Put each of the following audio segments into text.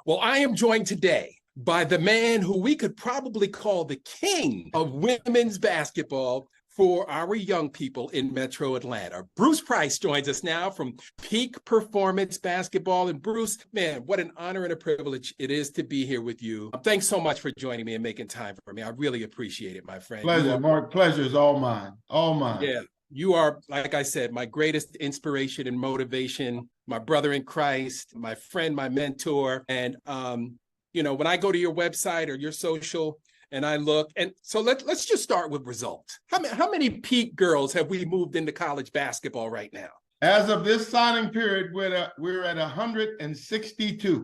Well, I am joined today by the man who we could probably call the king of women's basketball for our young people in Metro Atlanta. Bruce Price joins us now from Peak Performance Basketball. And Bruce, man, what an honor and a privilege it is to be here with you. Thanks so much for joining me and making time for me. I really appreciate it, my friend. Pleasure, Mark. Pleasure is all mine. All mine. Yeah. You are, like I said, my greatest inspiration and motivation, my brother in Christ, my friend, my mentor. And, when I go to your website or your social and I look, and so let's just start with results. How many Peak girls have we moved into college basketball right now? As of this signing period, we're at 162.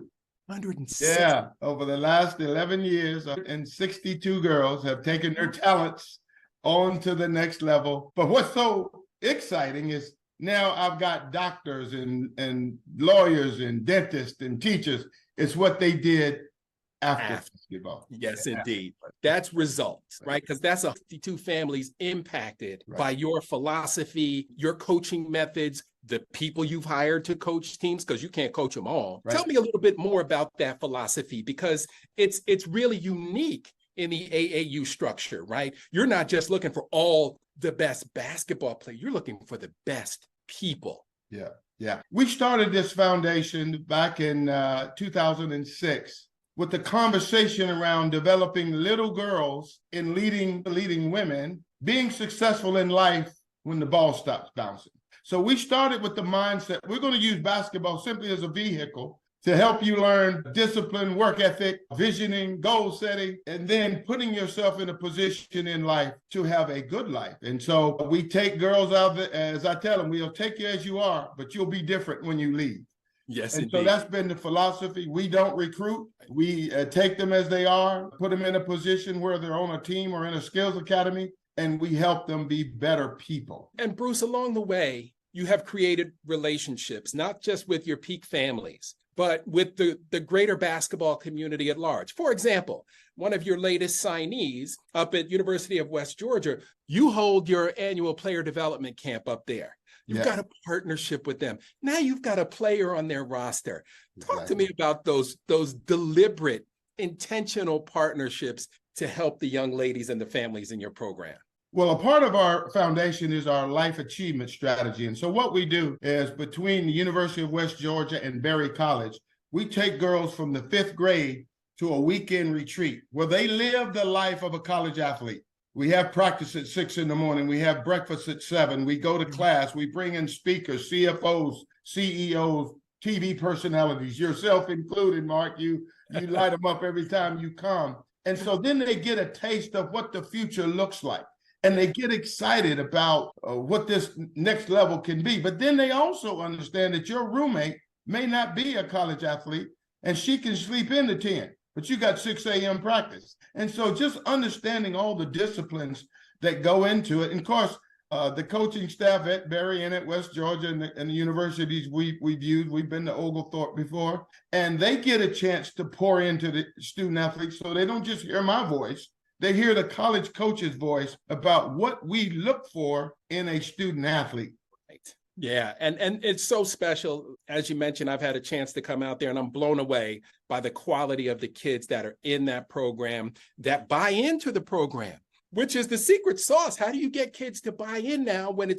160. Yeah, over the last 11 years, 162 girls have taken their talents on to the next level. But what's so exciting is now I've got doctors and lawyers and dentists and teachers. It's what they did after basketball. Yes, indeed. That's results, right? Because that's 52 families impacted by your philosophy, your coaching methods, the people you've hired to coach teams, because you can't coach them all. Tell me a little bit more about that philosophy, because it's really unique in the AAU structure, right? You're not just looking for all the best basketball players, you're looking for the best people. Yeah. We started this foundation back in 2006 with the conversation around developing little girls in leading women, being successful in life when the ball stops bouncing. So we started with the mindset, we're going to use basketball simply as a vehicle to help you learn discipline, work ethic, visioning, goal setting, and then putting yourself in a position in life to have a good life. And so we take girls out there, as I tell them, we'll take you as you are, but you'll be different when you leave. Yes, and indeed. So that's been the philosophy. We don't recruit. We take them as they are, put them in a position where they're on a team or in a skills academy, and we help them be better people. And Bruce, along the way, you have created relationships, not just with your Peak families, but with the greater basketball community at large. For example, one of your latest signees up at University of West Georgia, you hold your annual player development camp up there. You've got a partnership with them. Now you've got a player on their roster. Talk to me about those deliberate, intentional partnerships to help the young ladies and the families in your program. Well, a part of our foundation is our life achievement strategy. And so what we do is between the University of West Georgia and Berry College, we take girls from the 5th grade to a weekend retreat where they live the life of a college athlete. We have practice at 6 a.m. We have breakfast at 7. We go to class. We bring in speakers, CFOs, CEOs, TV personalities, yourself included, Mark. You light them up every time you come. And so then they get a taste of what the future looks like. And they get excited about what this next level can be. But then they also understand that your roommate may not be a college athlete and she can sleep in to 10, but you got 6 a.m. practice. And so just understanding all the disciplines that go into it. And of course, the coaching staff at Berry and at West Georgia and the universities we've used, we've been to Oglethorpe before, and they get a chance to pour into the student athletes so they don't just hear my voice. They hear the college coach's voice about what we look for in a student athlete. Right. Yeah, and it's so special. As you mentioned, I've had a chance to come out there and I'm blown away by the quality of the kids that are in that program, that buy into the program, which is the secret sauce. How do you get kids to buy in now when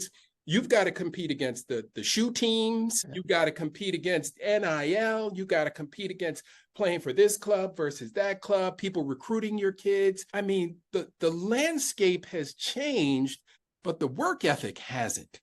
you've got to compete against the shoe teams, you've got to compete against NIL, you got to compete against playing for this club versus that club, people recruiting your kids. I mean, the landscape has changed, but the work ethic hasn't.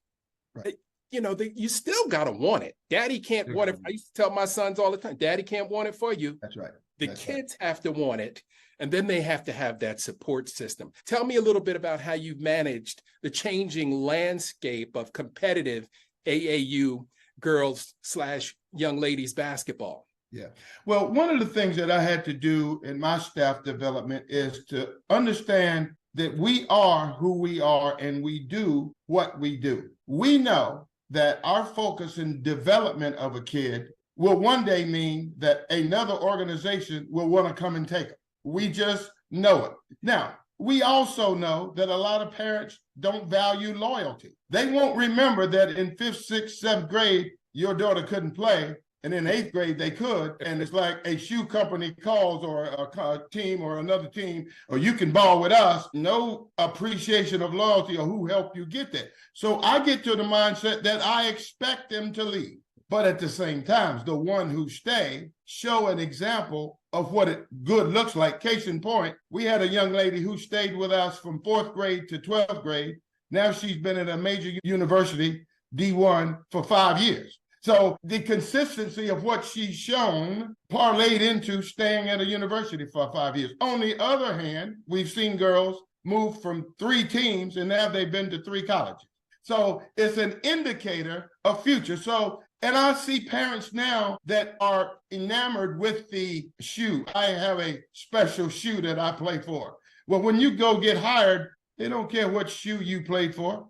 Right. You still got to want it. Daddy can't want it. I used to tell my sons all the time, Daddy can't want it for you. That's right. The kids have to want it, and then they have to have that support system. Tell me a little bit about how you've managed the changing landscape of competitive AAU girls/young ladies basketball. Yeah. Well, one of the things that I had to do in my staff development is to understand that we are who we are and we do what we do. We know that our focus in development of a kid will one day mean that another organization will want to come and take it. We just know it. Now, we also know that a lot of parents don't value loyalty. They won't remember that in 5th, 6th, 7th grade, your daughter couldn't play, And in 8th grade, they could. And it's like a shoe company calls, or a team or another team, or you can ball with us. No appreciation of loyalty or who helped you get there. So I get to the mindset that I expect them to leave. But at the same time, the one who stay show an example of what it good looks like. Case in point, we had a young lady who stayed with us from 4th grade to 12th grade. Now she's been at a major university, D1, for 5 years. So the consistency of what she's shown parlayed into staying at a university for 5 years. On the other hand, we've seen girls move from 3 teams and now they've been to 3 colleges. So it's an indicator of future. So, and I see parents now that are enamored with the shoe. I have a special shoe that I play for. Well, when you go get hired, they don't care what shoe you played for.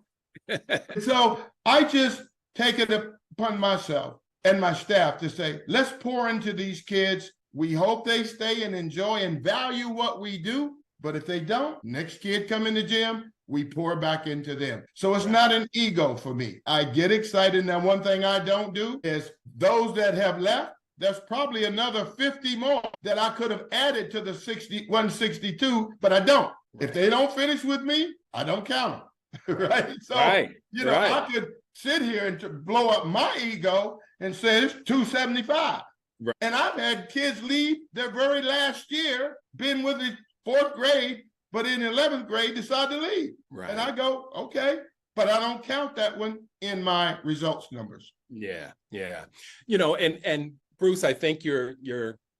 So I just take it upon myself and my staff to say, let's pour into these kids. We hope they stay and enjoy and value what we do. But if they don't, next kid come in the gym, we pour back into them. So it's not an ego for me. I get excited. Now, one thing I don't do is those that have left, there's probably another 50 more that I could have added to the 162, but I don't. If they don't finish with me, I don't count them. Right? So, I could sit here and blow up my ego and say it's 275. Right. And I've had kids leave their very last year, been with the 4th grade, but in 11th grade decide to leave. Right. And I go, okay, but I don't count that one in my results numbers. Yeah. And Bruce, I think you're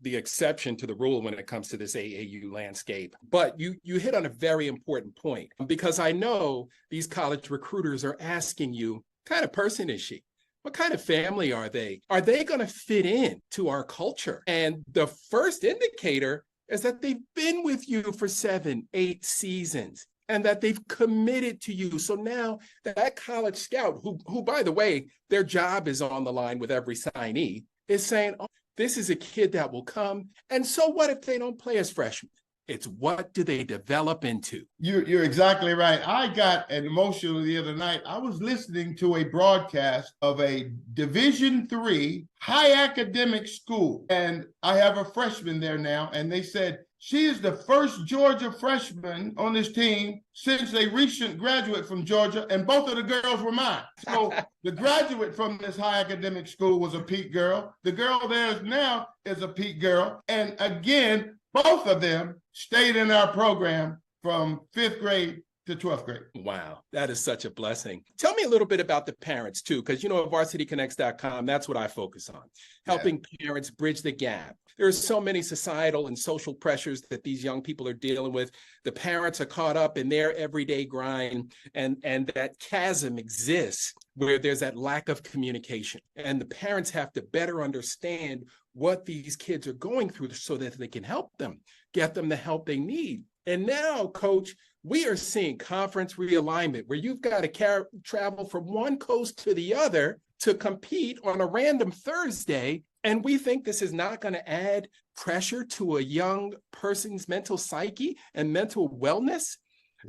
the exception to the rule when it comes to this AAU landscape. But you hit on a very important point, because I know these college recruiters are asking you, what kind of person is she? What kind of family are they? Are they going to fit in to our culture? And the first indicator is that they've been with you for 7, 8 seasons and that they've committed to you. So now that college scout, who by the way, their job is on the line with every signee, is saying, oh, this is a kid that will come. And so what if they don't play as freshmen? It's what do they develop into? You're exactly right. I got emotional the other night. I was listening to a broadcast of a Division III high academic school, and I have a freshman there now, and they said, she is the first Georgia freshman on this team since a recent graduate from Georgia, and both of the girls were mine. So the graduate from this high academic school was a Peak girl. The girl there now is a Peak girl. And again, both of them stayed in our program from 5th grade to 12th grade. Wow, that is such a blessing. Tell me a little bit about the parents too, because at varsityconnects.com, that's what I focus on, helping parents bridge the gap. There are so many societal and social pressures that these young people are dealing with. The parents are caught up in their everyday grind, and that chasm exists where there's that lack of communication. And the parents have to better understand what these kids are going through so that they can help them, get them the help they need. And now, Coach, we are seeing conference realignment where you've got to travel from one coast to the other to compete on a random Thursday. And we think this is not going to add pressure to a young person's mental psyche and mental wellness.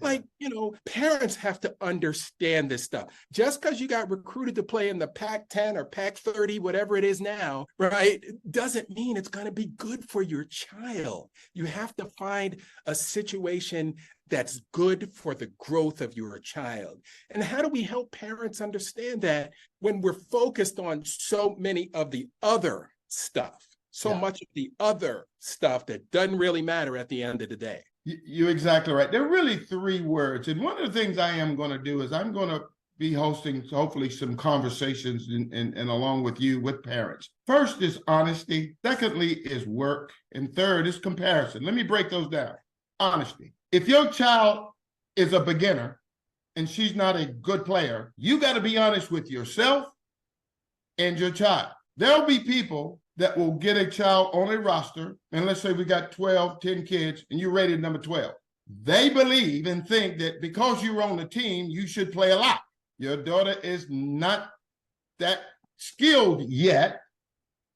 Like, parents have to understand this stuff. Just because you got recruited to play in the Pac-10 or Pac-30, whatever it is now, right, doesn't mean it's going to be good for your child. You have to find a situation that's good for the growth of your child. And how do we help parents understand that when we're focused on so many of the other stuff, much of the other stuff that doesn't really matter at the end of the day? You're exactly right. There are really 3 words. And one of the things I am going to do is I'm going to be hosting, hopefully, some conversations and along with you with parents. First is honesty. Secondly is work. And third is comparison. Let me break those down. Honesty. If your child is a beginner and she's not a good player, you got to be honest with yourself and your child. There'll be people that will get a child on a roster, and let's say we got 10 kids, and you rated number 12. They believe and think that because you're on the team, you should play a lot. Your daughter is not that skilled yet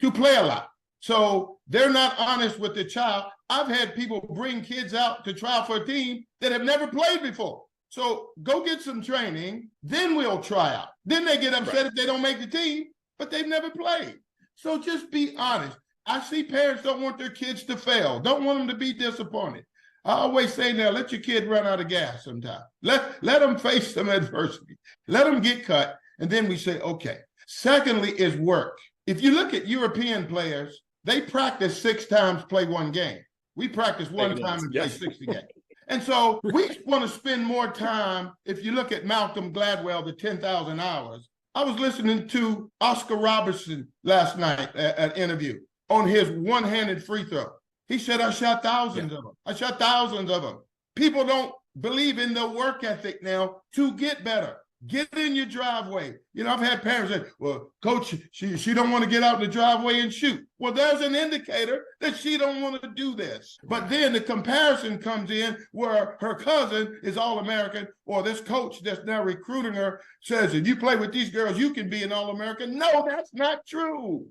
to play a lot. So they're not honest with the child. I've had people bring kids out to try for a team that have never played before. So go get some training, then we'll try out. Then they get upset if they don't make the team, but they've never played. So just be honest. I see parents don't want their kids to fail, don't want them to be disappointed. I always say now, let your kid run out of gas sometime. Let them face some adversity. Let them get cut. And then we say, okay. Secondly is work. If you look at European players, they practice 6 times, play 1 game. We practice 1 time and play 60 games. And so we want to spend more time. If you look at Malcolm Gladwell, the 10,000 hours, I was listening to Oscar Robertson last night at an interview on his one-handed free throw. He said, I shot thousands of them. I shot thousands of them. People don't believe in the work ethic now to get better. Get in your driveway. You know, I've had parents say, well, coach, she don't want to get out in the driveway and shoot. Well, there's an indicator that she don't want to do this. But then the comparison comes in where her cousin is All-American, or this coach that's now recruiting her says, if you play with these girls, you can be an All-American. No, that's not true.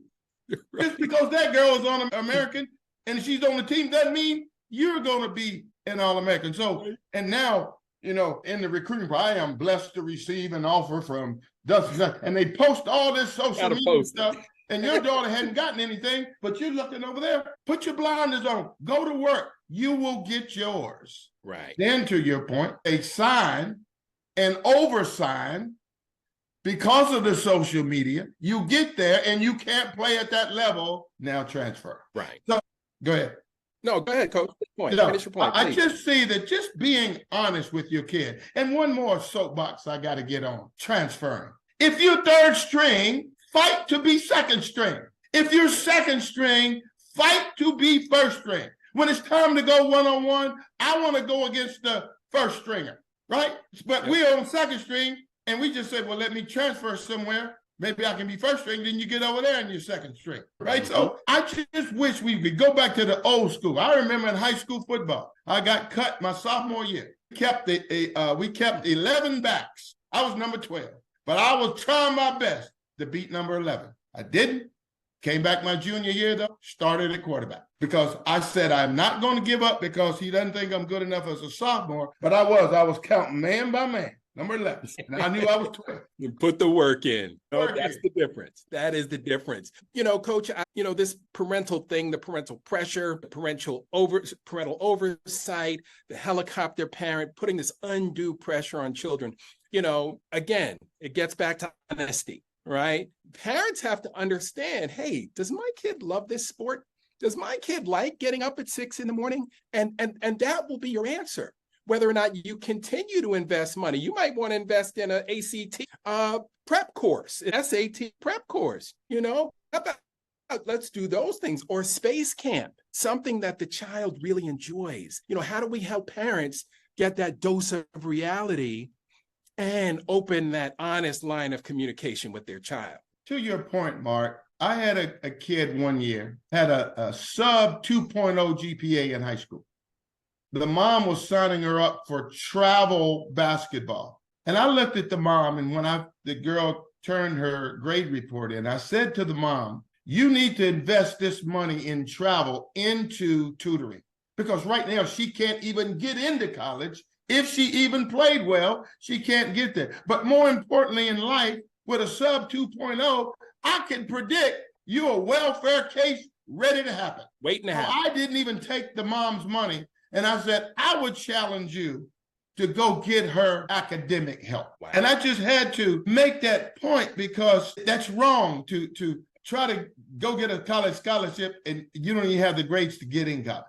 Right. Just because that girl is on American and she's on the team doesn't mean you're going to be an All-American. So, and now, you know, in the recruiting, I am blessed to receive an offer from Dustin, and they post all this social media stuff, and your daughter hadn't gotten anything, but you're looking over there. Put your blinders on. Go to work. You will get yours. Right. Then, to your point, they sign and oversign because of the social media. You get there, and you can't play at that level. Now transfer. Right. So, go ahead. No, go ahead, Coach. Finish your point. I just see that just being honest with your kid. And one more soapbox I got to get on, transferring. If you're 3rd string, fight to be 2nd string. If you're 2nd string, fight to be 1st string. When it's time to go one-on-one, I want to go against the 1st stringer, right? But we're on 2nd string, and we just say, well, let me transfer somewhere. Maybe I can be 1st string, then you get over there and you're 2nd string, right? So I just wish we could go back to the old school. I remember in high school football, I got cut my sophomore year. We kept 11 backs. I was number 12, but I was trying my best to beat number 11. I didn't. Came back my junior year, though, started at quarterback because I said I'm not going to give up because he doesn't think I'm good enough as a sophomore, but I was counting man by man. Number 11. And I knew I was 12. You put the work in. That's the difference. That is the difference. You know, Coach, this parental thing, the parental pressure, the parental oversight, the helicopter parent, putting this undue pressure on children. You know, again, it gets back to honesty, right? Parents have to understand, hey, does my kid love this sport? Does my kid like getting up at 6 in the morning? And that will be your answer. Whether or not you continue to invest money. You might want to invest in an ACT prep course, an SAT prep course, you know, let's do those things, or space camp, something that the child really enjoys. You know, how do we help parents get that dose of reality and open that honest line of communication with their child? To your point, Mark, I had a kid one year, had a sub 2.0 GPA in high school. The mom was signing her up for travel basketball. And I looked at the mom, and when the girl turned her grade report in, I said to the mom, you need to invest this money in travel into tutoring. Because right now she can't even get into college. If she even played well, she can't get there. But more importantly in life, with a sub 2.0, I can predict you're a welfare case ready to happen. Waiting to happen. I didn't even take the mom's money. And I said, I would challenge you to go get her academic help. Wow. And I just had to make that point because that's wrong to try to go get a college scholarship and you don't even have the grades to get in college.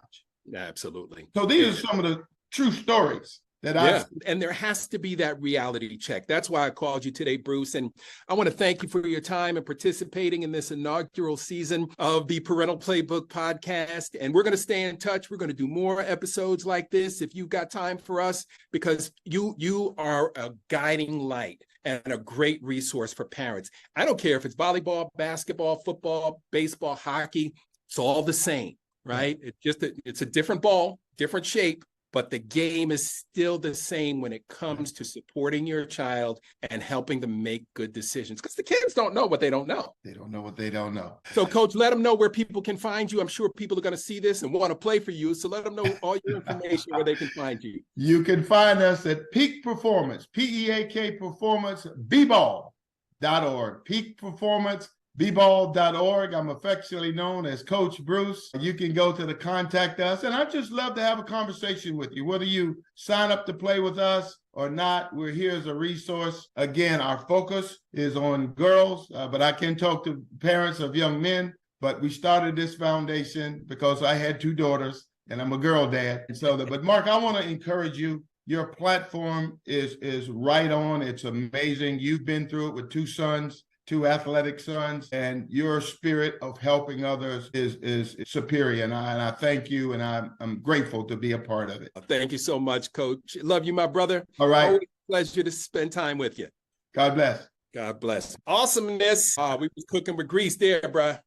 Absolutely. So these are some of the true stories that and there has to be that reality check. That's why I called you today, Bruce. And I want to thank you for your time and participating in this inaugural season of the Parental Playbook podcast. And we're going to stay in touch. We're going to do more episodes like this if you've got time for us, because you are a guiding light and a great resource for parents. I don't care if it's volleyball, basketball, football, baseball, hockey. It's all the same, right? It's a different ball, different shape. But the game is still the same when it comes to supporting your child and helping them make good decisions. Because the kids don't know what they don't know. They don't know what they don't know. So, Coach, let them know where people can find you. I'm sure people are going to see this and want to play for you. So let them know all your information where they can find you. You can find us at Peak Performance, PEAK Performance, bball.org, Peak Performance, bball.org. I'm affectionately known as Coach Bruce. You can go to the contact us, and I'd just love to have a conversation with you. Whether you sign up to play with us or not, we're here as a resource. Again, our focus is on girls, but I can talk to parents of young men. But we started this foundation because I had 2 daughters, and I'm a girl dad. And so, but Mark, I want to encourage you. Your platform is right on. It's amazing. You've been through it with 2 sons. 2 athletic sons, and your spirit of helping others is superior. And I thank you, and I'm grateful to be a part of it. Thank you so much, Coach. Love you, my brother. All right. Always a pleasure to spend time with you. God bless. God bless. Awesomeness. We was cooking with grease there, bruh.